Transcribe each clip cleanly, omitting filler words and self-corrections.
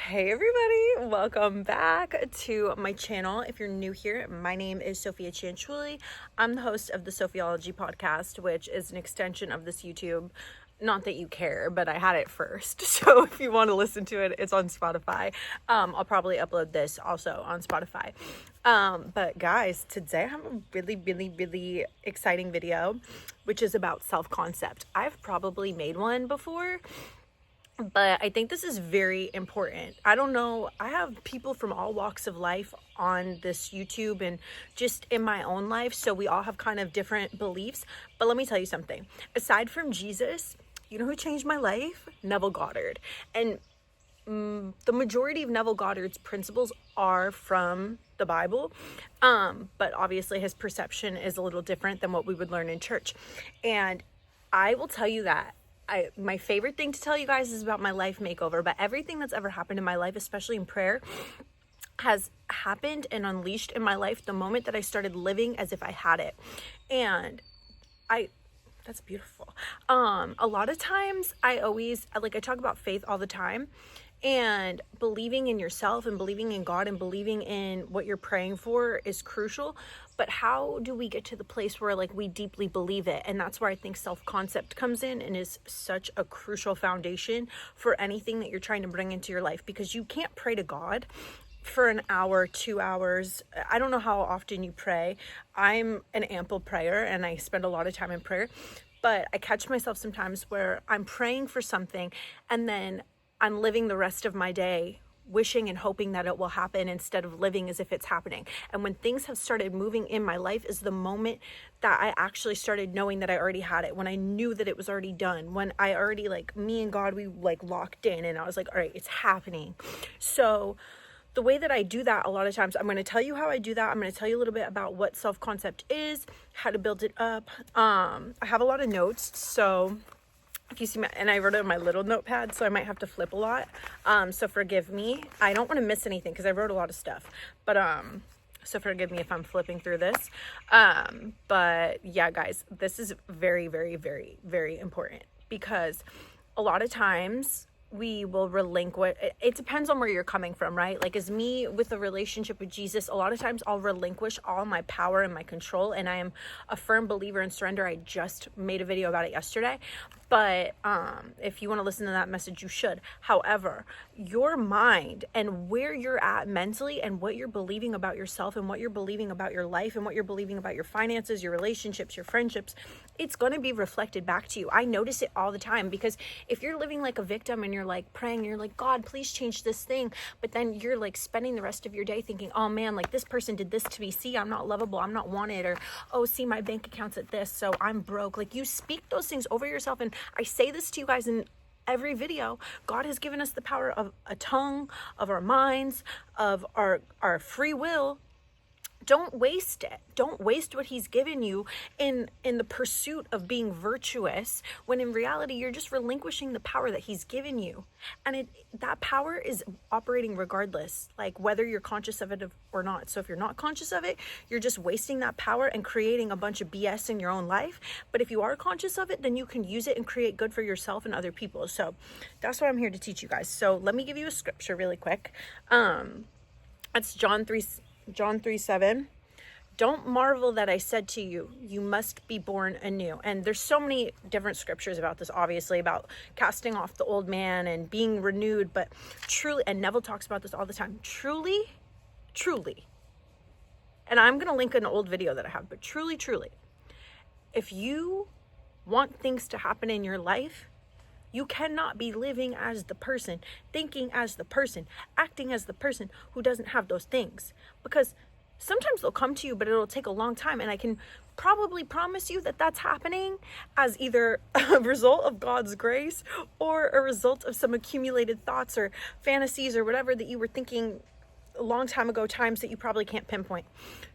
Hey everybody, welcome back to my channel. If you're new here, my name is Sophia Chanchuli. I'm the host of the Sophiology podcast, which is an extension of this YouTube. Not that you care, but I had it first. So if you want to listen to it, it's on Spotify. I'll probably upload this also on Spotify. But guys, today I have a really exciting video, which is about self-concept. I've probably made one before, but I think this is very important. I don't know, I have people from all walks of life on this YouTube and just in my own life, so we all have kind of different beliefs. But let me tell you something. Aside from Jesus, you know who changed my life? Neville Goddard. And the majority of Neville Goddard's principles are from the Bible, but obviously his perception is a little different than what we would learn in church. And I will tell you that my favorite thing to tell you guys is about my life makeover, but everything that's ever happened in my life, especially in prayer, has happened and unleashed in my life the moment that I started living as if I had it. And that's beautiful. A lot of times I talk about faith all the time, and believing in yourself and believing in God and believing in what you're praying for is crucial. But how do we get to the place where we deeply believe it? And that's where I think self-concept comes in and is such a crucial foundation for anything that you're trying to bring into your life, because you can't pray to God for an hour, 2 hours. I don't know how often you pray. I'm an ample prayer and I spend a lot of time in prayer, but I catch myself sometimes where I'm praying for something and then I'm living the rest of my day wishing and hoping that it will happen instead of living as if it's happening. And when things have started moving in my life is the moment that I actually started knowing that I already had it, when I knew that it was already done, when I already, me and God, we locked in and I was like, all right, it's happening. So the way that I do that, a lot of times, I'm going to tell you how I do that. I'm going to tell you a little bit about what self-concept is, how to build it up. I have a lot of notes, so if you see and I wrote it on my little notepad, so I might have to flip a lot. So forgive me. I don't want to miss anything because I wrote a lot of stuff, but so forgive me if I'm flipping through this. But yeah, guys, this is very important, because a lot of times we will relinquish. It depends on where you're coming from, right? As me with a relationship with Jesus, a lot of times I'll relinquish all my power and my control, and I am a firm believer in surrender. I just made a video about it yesterday, but if you want to listen to that message, you should. However, your mind and where you're at mentally and what you're believing about yourself and what you're believing about your life and what you're believing about your finances, your relationships, your friendships, it's going to be reflected back to you. I notice it all the time, because if you're living like a victim and you're praying, you're like, God, please change this thing, but then you're spending the rest of your day thinking, oh man, this person did this to me, see, I'm not lovable, I'm not wanted, or oh, see, my bank account's at this, so I'm broke. You speak those things over yourself. And I say this to you guys in every video. God has given us the power of a tongue, of our minds, of our free will. Don't waste it. Don't waste what he's given you in the pursuit of being virtuous, when in reality you're just relinquishing the power that he's given you. And that power is operating regardless, whether you're conscious of it or not. So if you're not conscious of it, you're just wasting that power and creating a bunch of BS in your own life. But if you are conscious of it, then you can use it and create good for yourself and other people. So that's what I'm here to teach you guys. So let me give you a scripture really quick. It's John 3:7. Don't marvel that I said to you, you must be born anew. And there's so many different scriptures about this, obviously, about casting off the old man and being renewed. But truly, and Neville talks about this all the time, truly, and I'm going to link an old video that I have, but truly, if you want things to happen in your life, you cannot be living as the person, thinking as the person, acting as the person who doesn't have those things. Because sometimes they'll come to you, but it'll take a long time. And I can probably promise you that that's happening as either a result of God's grace or a result of some accumulated thoughts or fantasies or whatever that you were thinking a long time ago, times that you probably can't pinpoint.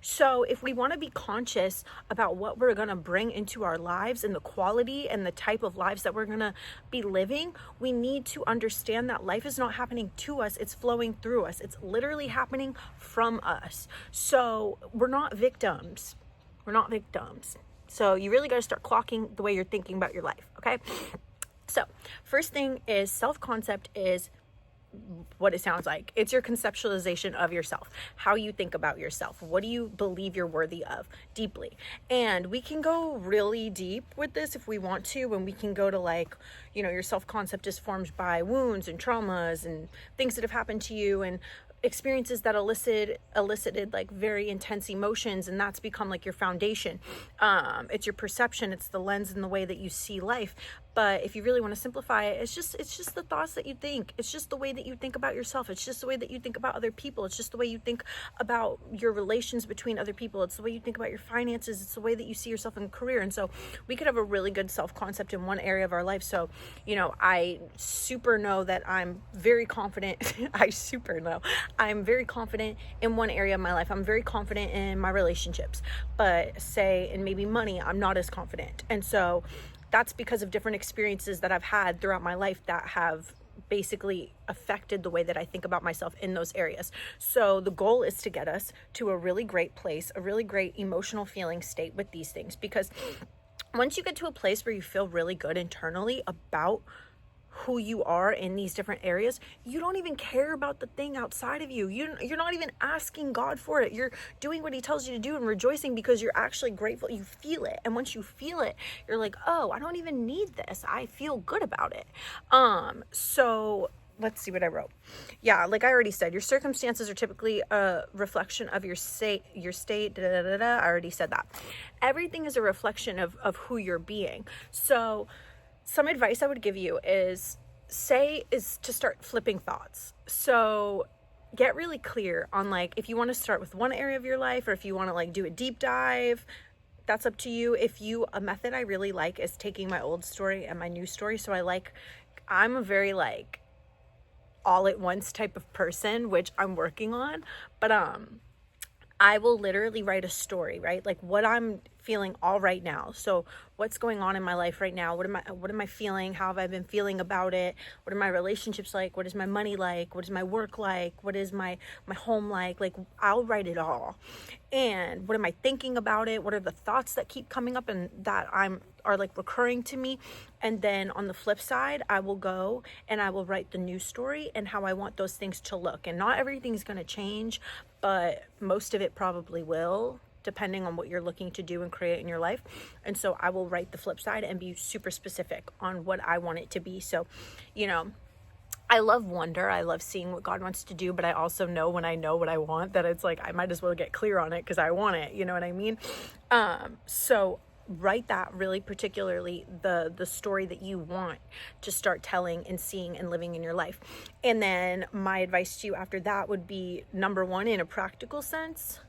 So if we want to be conscious about what we're going to bring into our lives and the quality and the type of lives that we're going to be living, we need to understand that life is not happening to us, it's flowing through us. It's literally happening from us. So we're not victims. So you really got to start clocking the way you're thinking about your life, okay? So first thing is, self-concept is what it sounds like. It's your conceptualization of yourself, how you think about yourself. What do you believe you're worthy of deeply? And we can go really deep with this if we want to, and we can go to like, your self-concept is formed by wounds and traumas and things that have happened to you and experiences that elicited like very intense emotions, and that's become like your foundation. It's your perception, it's the lens and the way that you see life. But if you really want to simplify it, it's just the thoughts that you think. It's just the way that you think about yourself. It's just the way that you think about other people. It's just the way you think about your relations between other people. It's the way you think about your finances. It's the way that you see yourself in a career. And so we could have a really good self-concept in one area of our life. So, I super know that I'm very confident. I'm very confident in one area of my life. I'm very confident in my relationships. But say in maybe money, I'm not as confident. And so that's because of different experiences that I've had throughout my life that have basically affected the way that I think about myself in those areas. So the goal is to get us to a really great place, a really great emotional feeling state with these things. Because once you get to a place where you feel really good internally about who you are in these different areas, you don't even care about the thing outside of you. You're not even asking God for it. You're doing what he tells you to do and rejoicing because you're actually grateful. You feel it. And once you feel it, you're like, oh, I don't even need this. I feel good about it. So let's see what I wrote. Yeah, like I already said, your circumstances are typically a reflection of your state, I already said that. Everything is a reflection of who you're being. So some advice I would give you is to start flipping thoughts. So get really clear on like, if you want to start with one area of your life, or if you want to like do a deep dive, that's up to you. A method I really like is taking my old story and my new story. So I'm a very like all at once type of person, which I'm working on, but I will literally write a story, right? Like what I'm feeling all right now. So what's going on in my life right now? What am I feeling? How have I been feeling about it? What are my relationships like? What is my money like? What is my work like? What is my home like? Like I'll write it all. And what am I thinking about it? What are the thoughts that keep coming up and that are like recurring to me? And then on the flip side, I will go and I will write the new story and how I want those things to look. And not everything's going to change, but most of it probably will, depending on what you're looking to do and create in your life. And so I will write the flip side and be super specific on what I want it to be. So, I love wonder. I love seeing what God wants to do, but I also know when I know what I want that it's like, I might as well get clear on it because I want it. You know what I mean? So write that really particularly the story that you want to start telling and seeing and living in your life. And then my advice to you after that would be, number one, in a practical sense,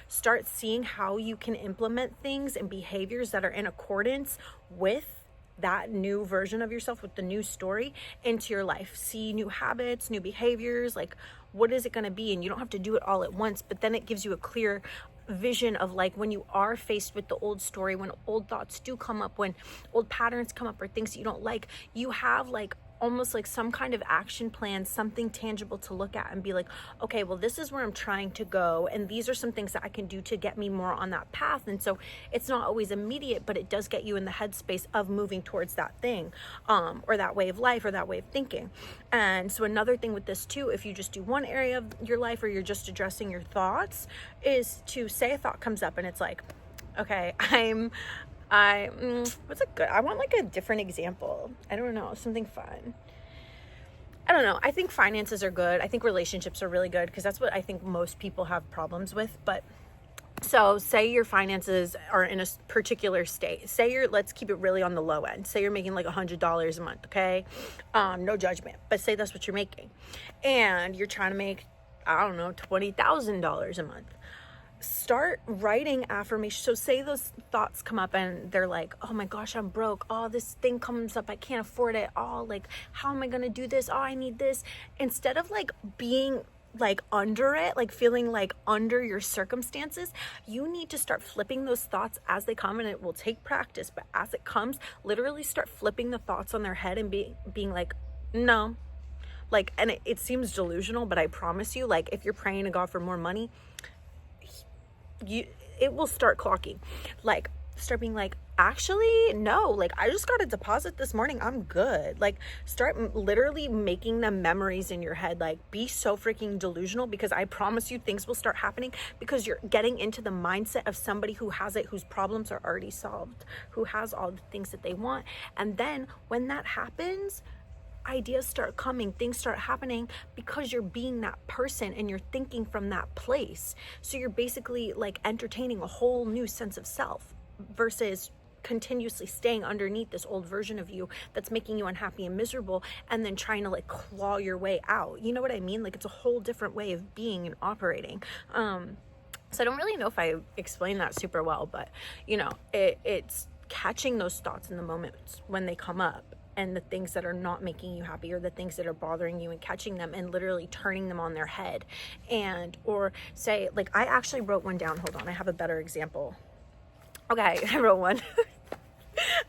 start seeing how you can implement things and behaviors that are in accordance with that new version of yourself, with the new story into your life. See new habits, new behaviors, like what is it going to be? And you don't have to do it all at once, but then it gives you a clear vision of like when you are faced with the old story, when old thoughts do come up, when old patterns come up or things that you don't like, you have like almost like some kind of action plan, something tangible to look at and be like, okay, well, this is where I'm trying to go. And these are some things that I can do to get me more on that path. And so it's not always immediate, but it does get you in the headspace of moving towards that thing, or that way of life or that way of thinking. And so another thing with this too, if you just do one area of your life or you're just addressing your thoughts, is to say a thought comes up and it's like, okay, I want like a different example. I don't know, something fun. I don't know. I think finances are good. I think relationships are really good because that's what I think most people have problems with. But so say your finances are in a particular state. Let's keep it really on the low end. Say you're making like $100 a month, okay? No judgment, but say that's what you're making. And you're trying to make, I don't know, $20,000 a month. Start writing affirmations. So say those thoughts come up and they're like, oh my gosh, I'm broke. Oh, this thing comes up. I can't afford it. Oh, like, how am I going to do this? Oh, I need this. Instead of like being like under it, like feeling like under your circumstances, you need to start flipping those thoughts as they come. And it will take practice, but as it comes, literally start flipping the thoughts on their head and being like, no. Like, and it seems delusional, but I promise you, like if you're praying to God for more money, it will start clocking. Like start being like, actually, no, like I just got a deposit this morning, I'm good. Like start literally making them memories in your head. Like be so freaking delusional, because I promise you things will start happening, because you're getting into the mindset of somebody who has it, whose problems are already solved, who has all the things that they want. And then when that happens, ideas start coming, things start happening, because you're being that person and you're thinking from that place. So you're basically like entertaining a whole new sense of self versus continuously staying underneath this old version of you that's making you unhappy and miserable, and then trying to like claw your way out. You know what I mean? Like it's a whole different way of being and operating. So I don't really know if I explained that super well, but you know, it's catching those thoughts in the moments when they come up, and the things that are not making you happy, or the things that are bothering you, and catching them and literally turning them on their head. And or say, like I actually wrote one down. Hold on, I have a better example. Okay, I wrote one.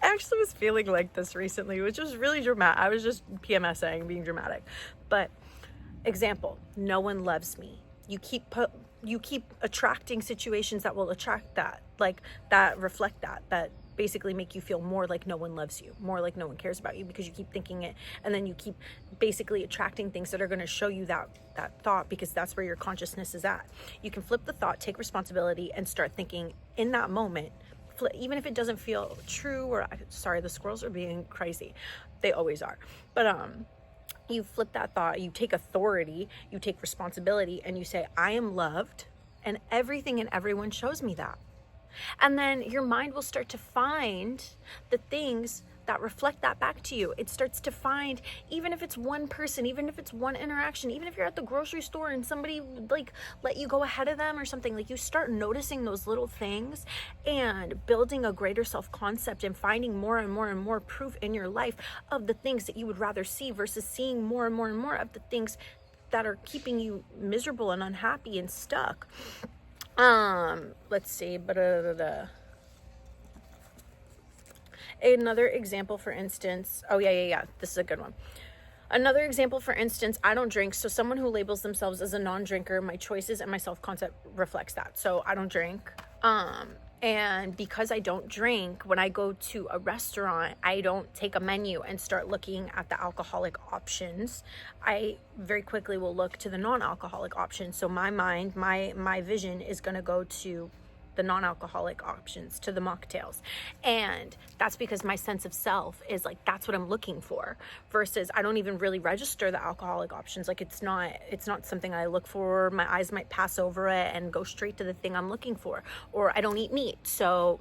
I actually was feeling like this recently, which was really dramatic. I was just PMSing, being dramatic. But example, no one loves me. You keep attracting situations that will attract that, like that reflect that basically make you feel more like no one loves you, more like no one cares about you, because you keep thinking it, and then you keep basically attracting things that are going to show you that thought, because that's where your consciousness is at. You can flip the thought, take responsibility, and start thinking in that moment, even if it doesn't feel true, or sorry, the squirrels are being crazy. They always are. But you flip that thought, you take authority, you take responsibility, and you say, I am loved, and everything and everyone shows me that. And then your mind will start to find the things that reflect that back to you. It starts to find, even if it's one person, even if it's one interaction, even if you're at the grocery store and somebody like let you go ahead of them or something, like you start noticing those little things and building a greater self-concept and finding more and more and more proof in your life of the things that you would rather see, versus seeing more and more and more of the things that are keeping you miserable and unhappy and stuck. Let's see. Another example, for instance, this is a good one. Another example, for instance, I don't drink. So someone who labels themselves as a non-drinker, my choices and my self-concept reflects that. So I don't drink. And because I don't drink, when I go to a restaurant, I don't take a menu and start looking at the alcoholic options. I very quickly will look to the non-alcoholic options. So my mind, my vision is going to go to the non-alcoholic options, to the mocktails. And that's because my sense of self is like, that's what I'm looking for, versus I don't even really register the alcoholic options. Like it's not something I look for. My eyes might pass over it and go straight to the thing I'm looking for. Or I don't eat meat, so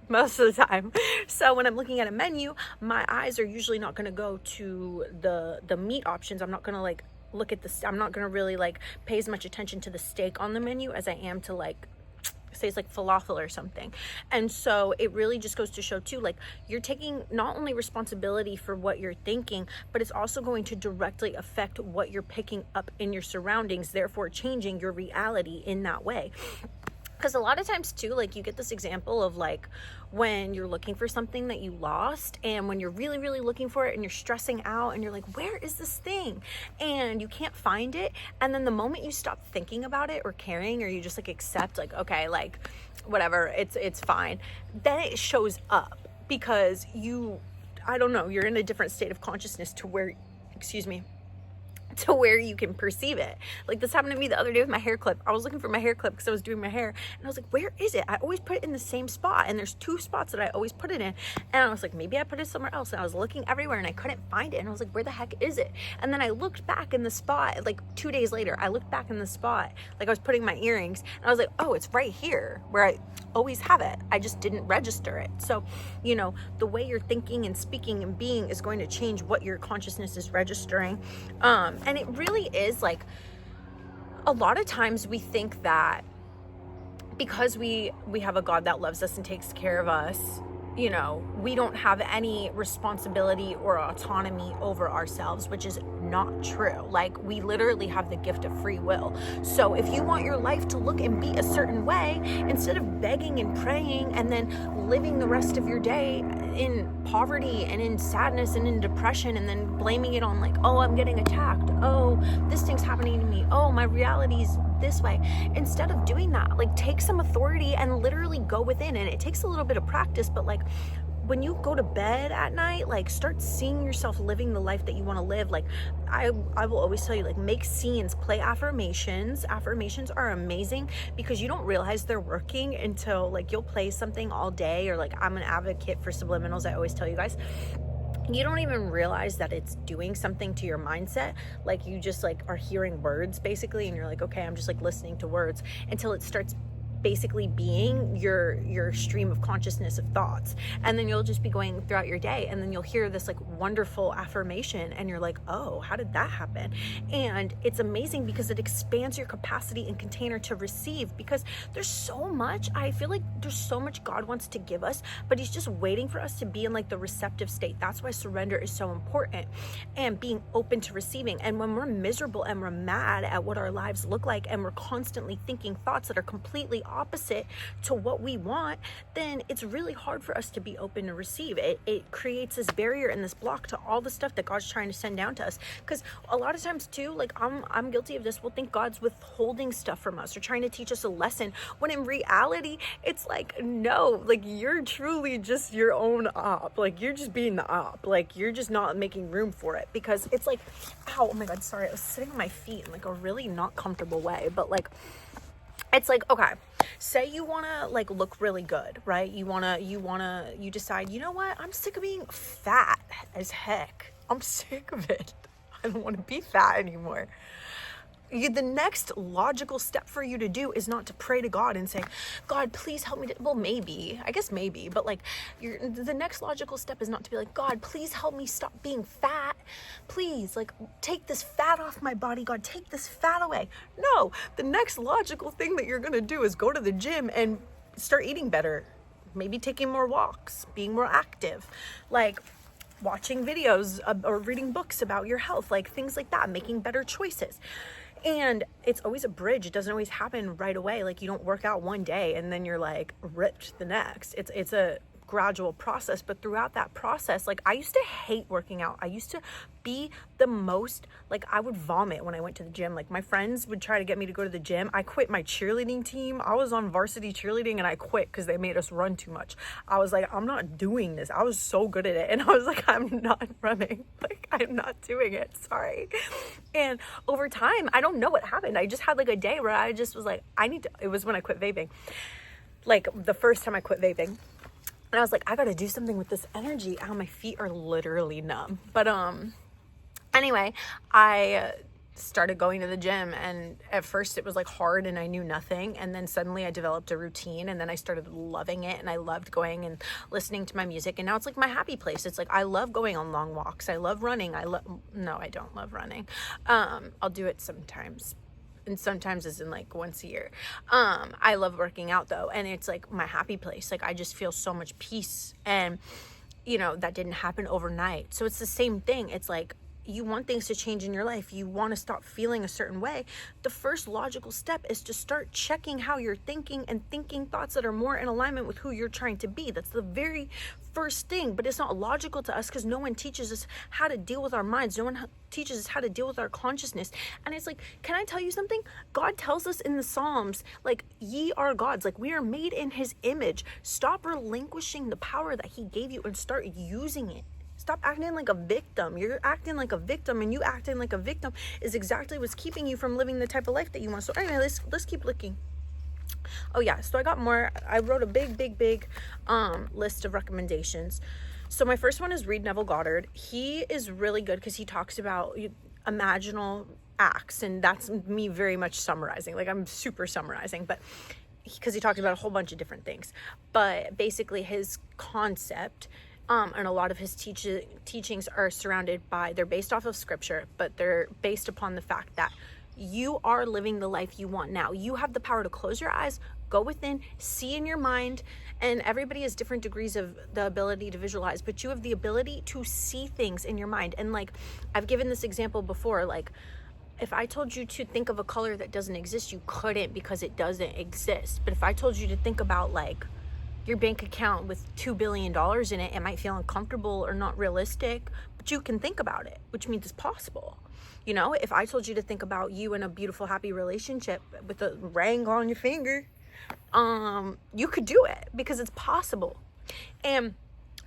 most of the time. So when I'm looking at a menu, my eyes are usually not going to go to the meat options. I'm not going to like look at I'm not going to really like pay as much attention to the steak on the menu as I am to like, say it's like falafel or something. And so it really just goes to show too, like you're taking not only responsibility for what you're thinking, but it's also going to directly affect what you're picking up in your surroundings, therefore changing your reality in that way. Because a lot of times too, like you get this example of like when you're looking for something that you lost, and when you're really, really looking for it and you're stressing out and you're like, where is this thing? And you can't find it. And then the moment you stop thinking about it or caring, or you just like accept like, okay, like whatever, it's fine. Then it shows up because you're in a different state of consciousness to where you can perceive it. Like this happened to me the other day with my hair clip. I was looking for my hair clip because I was doing my hair, and I was like, where is it? I always put it in the same spot, and there's 2 spots that I always put it in. And I was like, maybe I put it somewhere else. And I was looking everywhere and I couldn't find it. And I was like, where the heck is it? And then I looked back in the spot, like 2 days later, I looked back in the spot, like I was putting my earrings, and I was like, oh, it's right here where I always have it. I just didn't register it. So, the way you're thinking and speaking and being is going to change what your consciousness is registering. And it really is like, a lot of times we think that because we have a God that loves us and takes care of us, we don't have any responsibility or autonomy over ourselves, which is not true. Like we literally have the gift of free will. So if you want your life to look and be a certain way, instead of begging and praying and then living the rest of your day in poverty and in sadness and in depression and then blaming it on like, oh, I'm getting attacked. oh, this thing's happening to me, oh, my reality is this way. Instead of doing that, like, take some authority and literally go within. And it takes a little bit of practice, but like, when you go to bed at night, like, start seeing yourself living the life that you want to live. Like, I will always tell you, like, make scenes, play affirmations. Affirmations are amazing because you don't realize they're working until, like, you'll play something all day, or like, I'm an advocate for subliminals. I always tell you guys, you don't even realize that it's doing something to your mindset. Like, you just like are hearing words basically, and you're like, okay, I'm just like listening to words, until it starts basically being your stream of consciousness of thoughts. And then you'll just be going throughout your day, and then you'll hear this like wonderful affirmation, and you're like, oh, how did that happen? And it's amazing because it expands your capacity and container to receive, because there's so much, I feel like there's so much God wants to give us, but he's just waiting for us to be in like the receptive state. That's why surrender is so important, and being open to receiving. And when we're miserable and we're mad at what our lives look like, and we're constantly thinking thoughts that are completely opposite to what we want, then it's really hard for us to be open to receive. It creates this barrier and this block to all the stuff that God's trying to send down to us. Because a lot of times too, like, I'm guilty of this, we'll think God's withholding stuff from us or trying to teach us a lesson, when in reality it's like, no, like, you're truly just your own op. Like, you're just being the op. Like, you're just not making room for it, because it's like, ow, oh my God, sorry, I was sitting on my feet in like a really not comfortable way, but like, it's like, okay, say you want to like look really good, right? You decide, you know what? I'm sick of being fat as heck. I'm sick of it. I don't want to be fat anymore. The next logical step for you to do is not to pray to God and say, God, please help me to, well, maybe, I guess maybe, but like, the next logical step is not to be like, God, please help me stop being fat. Please, like, take this fat off my body. God, take this fat away. No, the next logical thing that you're going to do is go to the gym and start eating better. Maybe taking more walks, being more active, like watching videos or reading books about your health, like things like that, making better choices. And it's always a bridge. It doesn't always happen right away. Like, you don't work out one day and then you're like ripped the next. It's a gradual process. But throughout that process, like, I used to hate working out. I used to be the most, like, I would vomit when I went to the gym. Like, my friends would try to get me to go to the gym. I quit my cheerleading team. I was on varsity cheerleading and I quit because they made us run too much. I was like, I'm not doing this. I was so good at it. And I was like, I'm not running. Like, I'm not doing it. Sorry. And over time, I don't know what happened. I just had like a day where I just was like, it was when I quit vaping. Like, the first time I quit vaping. And I was like, I gotta do something with this energy. Ow, my feet are literally numb. But anyway, I started going to the gym, and at first it was like hard and I knew nothing, and then suddenly I developed a routine, and then I started loving it, and I loved going and listening to my music, and now it's like my happy place. It's like, I love going on long walks. I love running. No, I don't love running. I'll do it sometimes. And sometimes it's in like once a year. I love working out though. And it's like my happy place. Like, I just feel so much peace, and you know, that didn't happen overnight. So it's the same thing. It's like, you want things to change in your life. You want to stop feeling a certain way. The first logical step is to start checking how you're thinking, and thinking thoughts that are more in alignment with who you're trying to be. That's the very first thing, but it's not logical to us because no one teaches us how to deal with our minds. No one teaches us how to deal with our consciousness. And it's like, can I tell you something? God tells us in the Psalms, like, ye are gods, like, we are made in his image. Stop relinquishing the power that he gave you and start using it. Stop acting like a victim. You're acting like a victim, and you acting like a victim is exactly what's keeping you from living the type of life that you want. So anyway, let's keep looking. Oh yeah, so I got more. I wrote a big list of recommendations. So my first one is read Neville Goddard. He is really good because he talks about imaginal acts, and that's me very much summarizing. Like, I'm super summarizing, but because he talks about a whole bunch of different things. But basically his concept, and a lot of his teachings are they're based off of scripture, but they're based upon the fact that you are living the life you want now. You have the power to close your eyes, go within, see in your mind, and everybody has different degrees of the ability to visualize, but you have the ability to see things in your mind. And like, I've given this example before, like, if I told you to think of a color that doesn't exist, you couldn't because it doesn't exist. But if I told you to think about like your bank account with $2 billion in it, it might feel uncomfortable or not realistic, but you can think about it, which means it's possible. You know, if I told you to think about you in a beautiful, happy relationship with a ring on your finger, you could do it because it's possible. And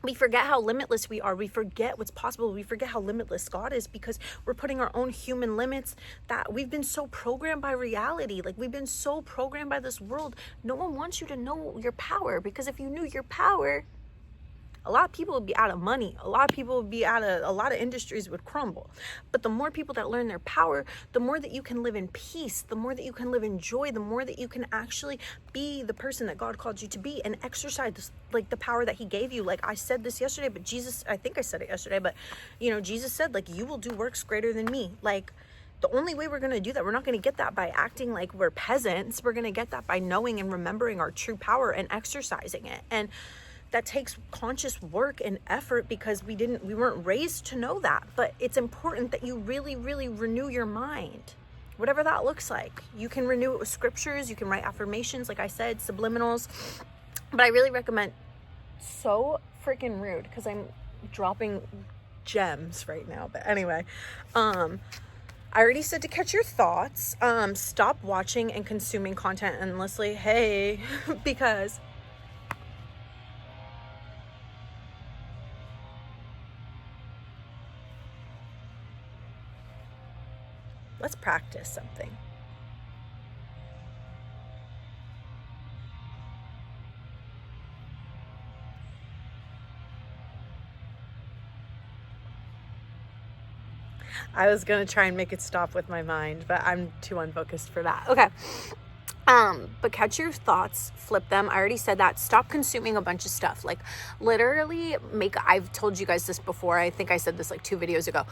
we forget how limitless we are. We forget what's possible. We forget how limitless God is because we're putting our own human limits, that we've been so programmed by reality. Like, we've been so programmed by this world. No one wants you to know your power, because if you knew your power, a lot of people would be out of money. A lot of people would be a lot of industries would crumble. But the more people that learn their power, the more that you can live in peace, the more that you can live in joy, the more that you can actually be the person that God called you to be and exercise like the power that he gave you. Like, I said this yesterday, but I think I said it yesterday, but you know, Jesus said, like, you will do works greater than me. Like, the only way we're going to do that, we're not going to get that by acting like we're peasants. We're going to get that by knowing and remembering our true power and exercising it. And that takes conscious work and effort because we weren't raised to know that. But it's important that you really, really renew your mind, whatever that looks like. You can renew it with scriptures. You can write affirmations, like I said, subliminals. But I really recommend, so freaking rude because I'm dropping gems right now. But anyway, I already said to catch your thoughts. Stop watching and consuming content endlessly. Hey, because let's practice something. I was going to try and make it stop with my mind, but I'm too unfocused for that. Okay. But catch your thoughts, flip them. I already said that. Stop consuming a bunch of stuff. Like, literally I've told you guys this before. I think I said this like 2 videos ago.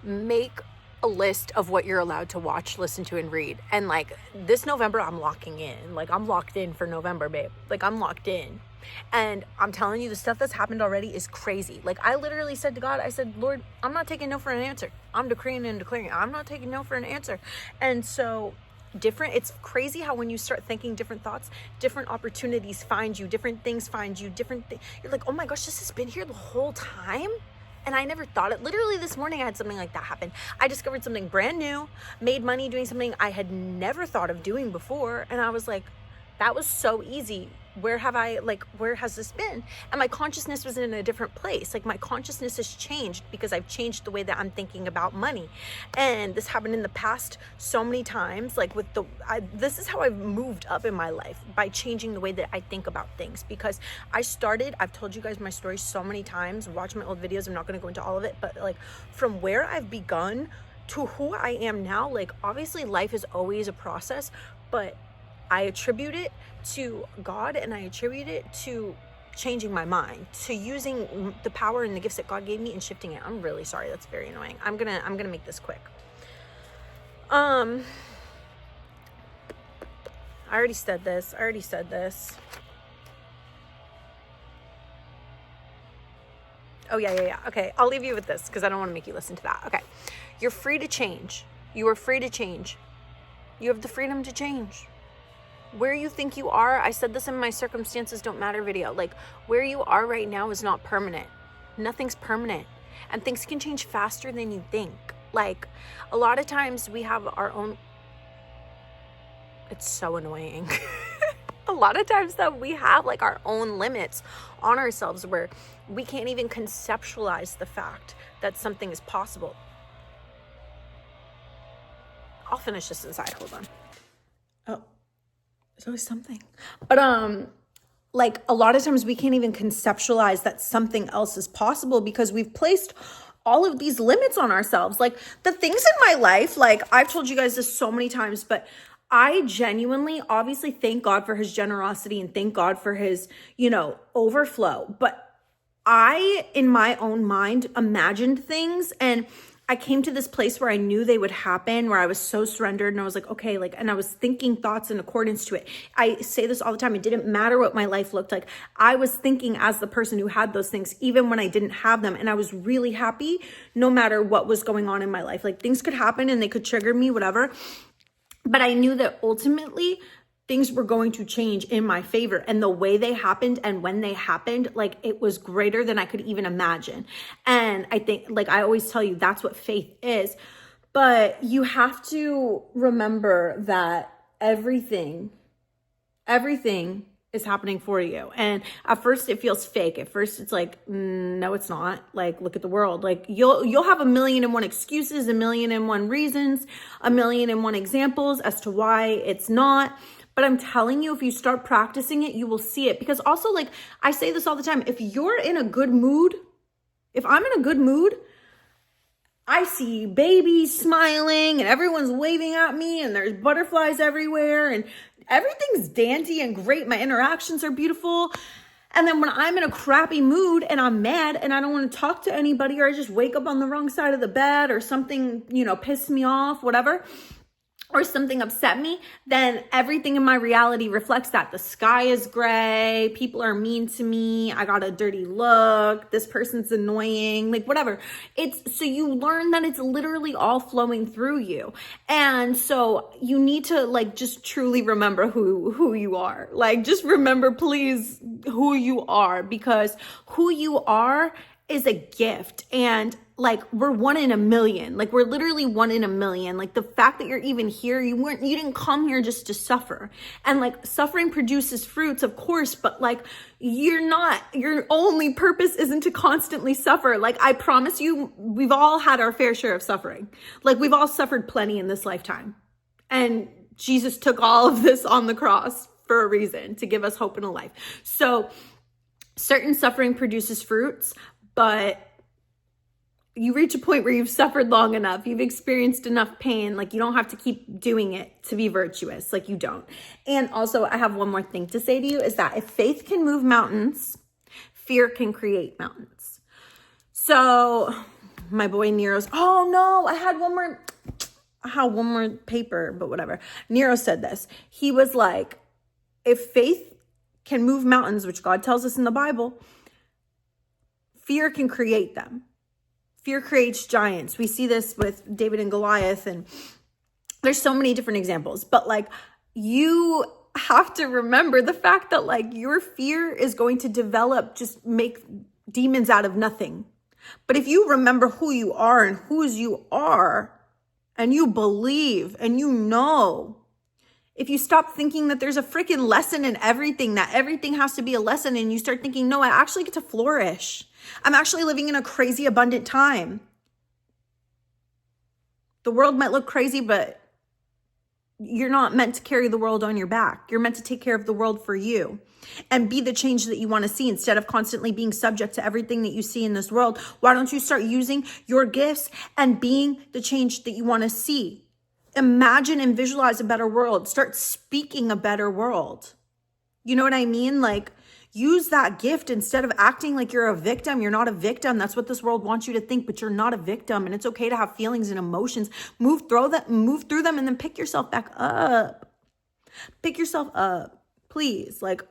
Make a list of what you're allowed to watch, listen to, and read. And like this November, I'm locking in. Like, I'm locked in for November, babe. Like, I'm locked in. And I'm telling you, the stuff that's happened already is crazy. Like, I literally said to God, I said, Lord, I'm not taking no for an answer. I'm decreeing and declaring. I'm not taking no for an answer. And so it's crazy how when you start thinking different thoughts, different opportunities find you, different things find you, you're like, oh my gosh, this has been here the whole time. And I never thought it. Literally this morning, I had something like that happen. I discovered something brand new, made money doing something I had never thought of doing before. And I was like, that was so easy. Where has this been? And my consciousness was in a different place. Like, my consciousness has changed because I've changed the way that I'm thinking about money. And this happened in the past so many times. Like, this is how I've moved up in my life, by changing the way that I think about things. Because I've told you guys my story so many times. Watch my old videos. I'm not going to go into all of it, but like, from where I've begun to who I am now, like, obviously life is always a process, but I attribute it to God, and I attribute it to changing my mind, to using the power and the gifts that God gave me and shifting it. I'm really sorry. That's very annoying. I'm gonna make this quick. I already said this. Oh, yeah. Okay, I'll leave you with this because I don't want to make you listen to that. Okay. You're free to change. You are free to change. You have the freedom to change. Where you think you are, I said this in my circumstances don't matter video, like, where you are right now is not permanent. Nothing's permanent. And things can change faster than you think. Like, a lot of times we have our own, it's so annoying. A lot of times that we have like our own limits on ourselves where we can't even conceptualize the fact that something is possible. I'll finish this inside, hold on. Oh. There's always something. But like, a lot of times we can't even conceptualize that something else is possible because we've placed all of these limits on ourselves. Like, the things in my life, like, I've told you guys this so many times, but I genuinely, obviously, thank God for his generosity and thank God for his, overflow. But I, in my own mind, imagined things, and I came to this place where I knew they would happen, where I was so surrendered, and I was like, okay, like, and I was thinking thoughts in accordance to it. I say this all the time. It didn't matter what my life looked like. I was thinking as the person who had those things, even when I didn't have them. And I was really happy no matter what was going on in my life. Like, things could happen and they could trigger me, whatever. But I knew that ultimately things were going to change in my favor. And the way they happened and when they happened, like, it was greater than I could even imagine. And I think, like I always tell you, that's what faith is. But you have to remember that everything is happening for you. And at first it feels fake. At first it's like, no, it's not. Like, look at the world. Like you'll have 1,000,001 excuses, 1,000,001 reasons, 1,000,001 examples as to why it's not. But I'm telling you, if you start practicing it, you will see it. Because also, like, I say this all the time, if you're in a good mood, if I'm in a good mood, I see babies smiling and everyone's waving at me and there's butterflies everywhere and everything's dandy and great. My interactions are beautiful. And then when I'm in a crappy mood and I'm mad and I don't want to talk to anybody, or I just wake up on the wrong side of the bed, or something, pissed me off, whatever, or something upset me, then everything in my reality reflects that. The sky is gray, people are mean to me, I got a dirty look, this person's annoying, like whatever. So you learn that it's literally all flowing through you. And so you need to like just truly remember who you are. Like just remember, please, who you are, because who you are is a gift. And like, we're 1 in a million. Like, we're literally 1 in a million. Like, the fact that you're even here, you didn't come here just to suffer. And like, suffering produces fruits, of course, but like, your only purpose isn't to constantly suffer. Like, I promise you, we've all had our fair share of suffering. Like, we've all suffered plenty in this lifetime. And Jesus took all of this on the cross for a reason, to give us hope in a life. So certain suffering produces fruits, but you reach a point where you've suffered long enough, you've experienced enough pain, like you don't have to keep doing it to be virtuous, like you don't. And also, I have one more thing to say to you, is that if faith can move mountains, fear can create mountains. So my boy Nero's, oh no, I had one more paper, but whatever. Nero said this. He was like, if faith can move mountains, which God tells us in the Bible, fear can create them. Fear creates giants. We see this with David and Goliath, and there's so many different examples. But like, you have to remember the fact that like your fear is going to make demons out of nothing. But if you remember who you are and whose you are, and you believe and you know, if you stop thinking that there's a freaking lesson in everything, that everything has to be a lesson, and you start thinking, no, I actually get to flourish. I'm actually living in a crazy abundant time. The world might look crazy, but you're not meant to carry the world on your back. You're meant to take care of the world for you and be the change that you want to see, instead of constantly being subject to everything that you see in this world. Why don't you start using your gifts and being the change that you want to see? Imagine and visualize a better world. Start speaking a better world. You know what I mean? Like, use that gift instead of acting like you're a victim. You're not a victim. That's what this world wants you to think, but you're not a victim. And it's okay to have feelings and emotions. Move through them, and then pick yourself back up. Pick yourself up, please. Like,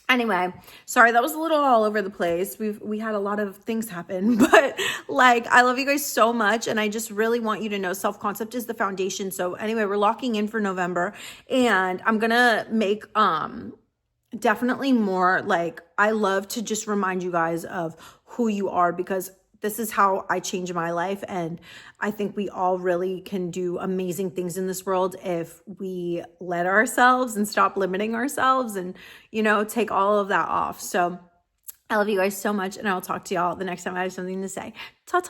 anyway, sorry, that was a little all over the place. We had a lot of things happen, but like, I love you guys so much. And I just really want you to know self-concept is the foundation. So anyway, we're locking in for November, and I'm going to make, definitely more, like, I love to just remind you guys of who you are, because this is how I change my life. And I think we all really can do amazing things in this world if we let ourselves and stop limiting ourselves and, take all of that off. So I love you guys so much, and I'll talk to y'all the next time I have something to say. Ta-ta!